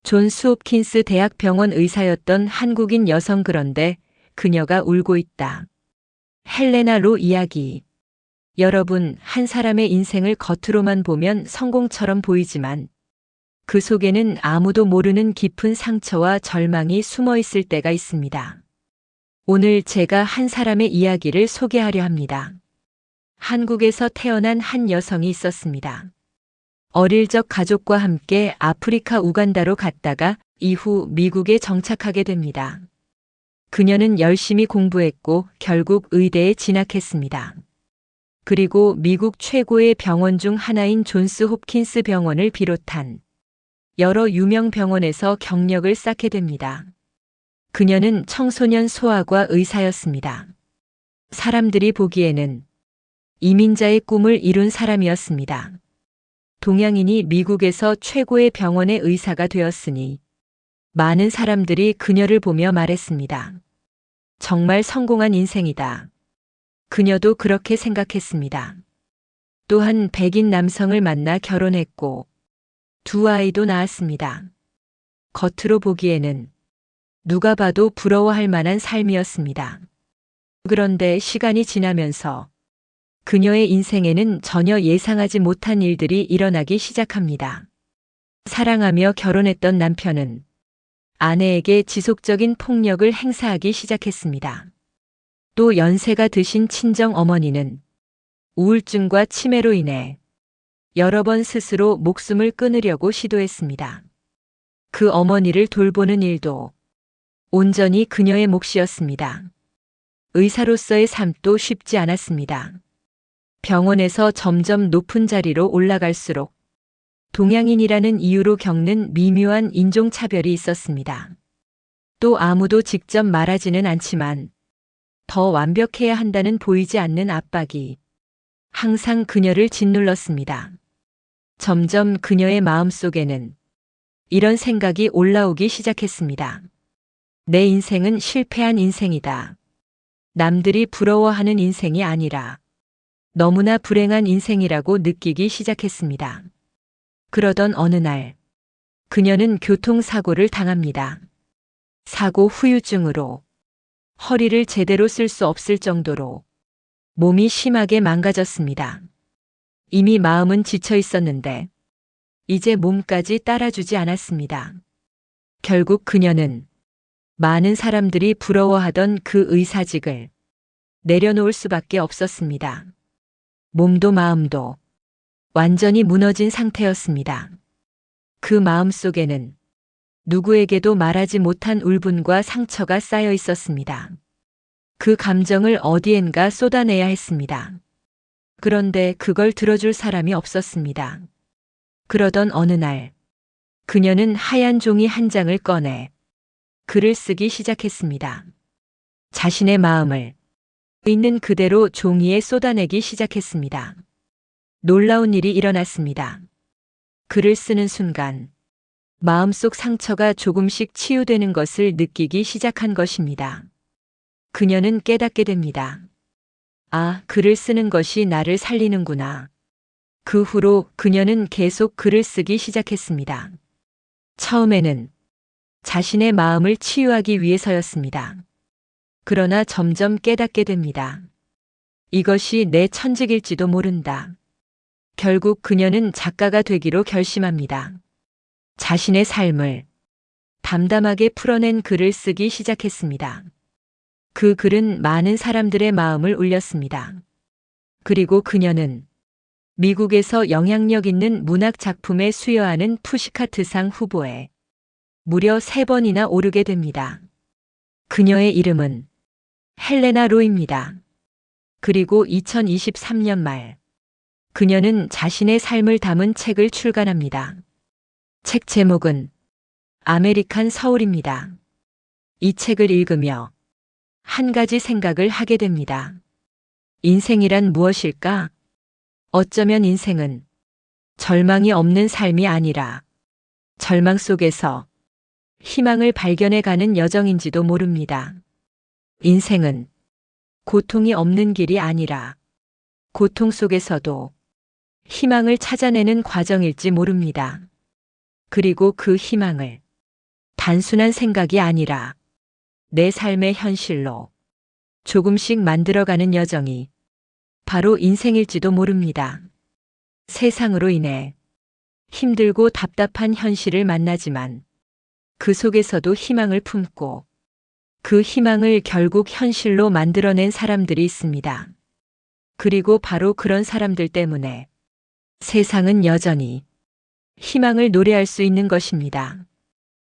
존스 홉킨스 대학병원 의사였던 한국인 여성. 그런데 그녀가 울고 있다. 헬레나 로 이야기. 여러분, 한 사람의 인생을 겉으로만 보면 성공처럼 보이지만 그 속에는 아무도 모르는 깊은 상처와 절망이 숨어 있을 때가 있습니다. 오늘 제가 한 사람의 이야기를 소개하려 합니다. 한국에서 태어난 한 여성이 있었습니다. 어릴 적 가족과 함께 아프리카 우간다로 갔다가 이후 미국에 정착하게 됩니다. 그녀는 열심히 공부했고 결국 의대에 진학했습니다. 그리고 미국 최고의 병원 중 하나인 존스 홉킨스 병원을 비롯한 여러 유명 병원에서 경력을 쌓게 됩니다. 그녀는 청소년 소아과 의사였습니다. 사람들이 보기에는 이민자의 꿈을 이룬 사람이었습니다. 동양인이 미국에서 최고의 병원의 의사가 되었으니 많은 사람들이 그녀를 보며 말했습니다. 정말 성공한 인생이다. 그녀도 그렇게 생각했습니다. 또한 백인 남성을 만나 결혼했고 두 아이도 낳았습니다. 겉으로 보기에는 누가 봐도 부러워할 만한 삶이었습니다. 그런데 시간이 지나면서 그녀의 인생에는 전혀 예상하지 못한 일들이 일어나기 시작합니다. 사랑하며 결혼했던 남편은 아내에게 지속적인 폭력을 행사하기 시작했습니다. 또 연세가 드신 친정 어머니는 우울증과 치매로 인해 여러 번 스스로 목숨을 끊으려고 시도했습니다. 그 어머니를 돌보는 일도 온전히 그녀의 몫이었습니다. 의사로서의 삶도 쉽지 않았습니다. 병원에서 점점 높은 자리로 올라갈수록 동양인이라는 이유로 겪는 미묘한 인종차별이 있었습니다. 또 아무도 직접 말하지는 않지만 더 완벽해야 한다는 보이지 않는 압박이 항상 그녀를 짓눌렀습니다. 점점 그녀의 마음속에는 이런 생각이 올라오기 시작했습니다. 내 인생은 실패한 인생이다. 남들이 부러워하는 인생이 아니라 너무나 불행한 인생이라고 느끼기 시작했습니다. 그러던 어느 날, 그녀는 교통사고를 당합니다. 사고 후유증으로 허리를 제대로 쓸 수 없을 정도로 몸이 심하게 망가졌습니다. 이미 마음은 지쳐 있었는데 이제 몸까지 따라주지 않았습니다. 결국 그녀는 많은 사람들이 부러워하던 그 의사직을 내려놓을 수밖에 없었습니다. 몸도 마음도 완전히 무너진 상태였습니다. 그 마음 속에는 누구에게도 말하지 못한 울분과 상처가 쌓여 있었습니다. 그 감정을 어디엔가 쏟아내야 했습니다. 그런데 그걸 들어줄 사람이 없었습니다. 그러던 어느 날, 그녀는 하얀 종이 한 장을 꺼내 글을 쓰기 시작했습니다. 자신의 마음을 있는 그대로 종이에 쏟아내기 시작했습니다. 놀라운 일이 일어났습니다. 글을 쓰는 순간 마음속 상처가 조금씩 치유되는 것을 느끼기 시작한 것입니다. 그녀는 깨닫게 됩니다. 아, 글을 쓰는 것이 나를 살리는구나. 그 후로 그녀는 계속 글을 쓰기 시작했습니다. 처음에는 자신의 마음을 치유하기 위해서였습니다. 그러나 점점 깨닫게 됩니다. 이것이 내 천직일지도 모른다. 결국 그녀는 작가가 되기로 결심합니다. 자신의 삶을 담담하게 풀어낸 글을 쓰기 시작했습니다. 그 글은 많은 사람들의 마음을 울렸습니다. 그리고 그녀는 미국에서 영향력 있는 문학 작품에 수여하는 푸시카트상 후보에 무려 3번이나 오르게 됩니다. 그녀의 이름은 헬레나 로입니다. 그리고 2023년 말, 그녀는 자신의 삶을 담은 책을 출간합니다. 책 제목은 아메리칸 서울입니다. 이 책을 읽으며 한 가지 생각을 하게 됩니다. 인생이란 무엇일까? 어쩌면 인생은 절망이 없는 삶이 아니라 절망 속에서 희망을 발견해가는 여정인지도 모릅니다. 인생은 고통이 없는 길이 아니라 고통 속에서도 희망을 찾아내는 과정일지 모릅니다. 그리고 그 희망을 단순한 생각이 아니라 내 삶의 현실로 조금씩 만들어가는 여정이 바로 인생일지도 모릅니다. 세상으로 인해 힘들고 답답한 현실을 만나지만 그 속에서도 희망을 품고 그 희망을 결국 현실로 만들어낸 사람들이 있습니다. 그리고 바로 그런 사람들 때문에 세상은 여전히 희망을 노래할 수 있는 것입니다.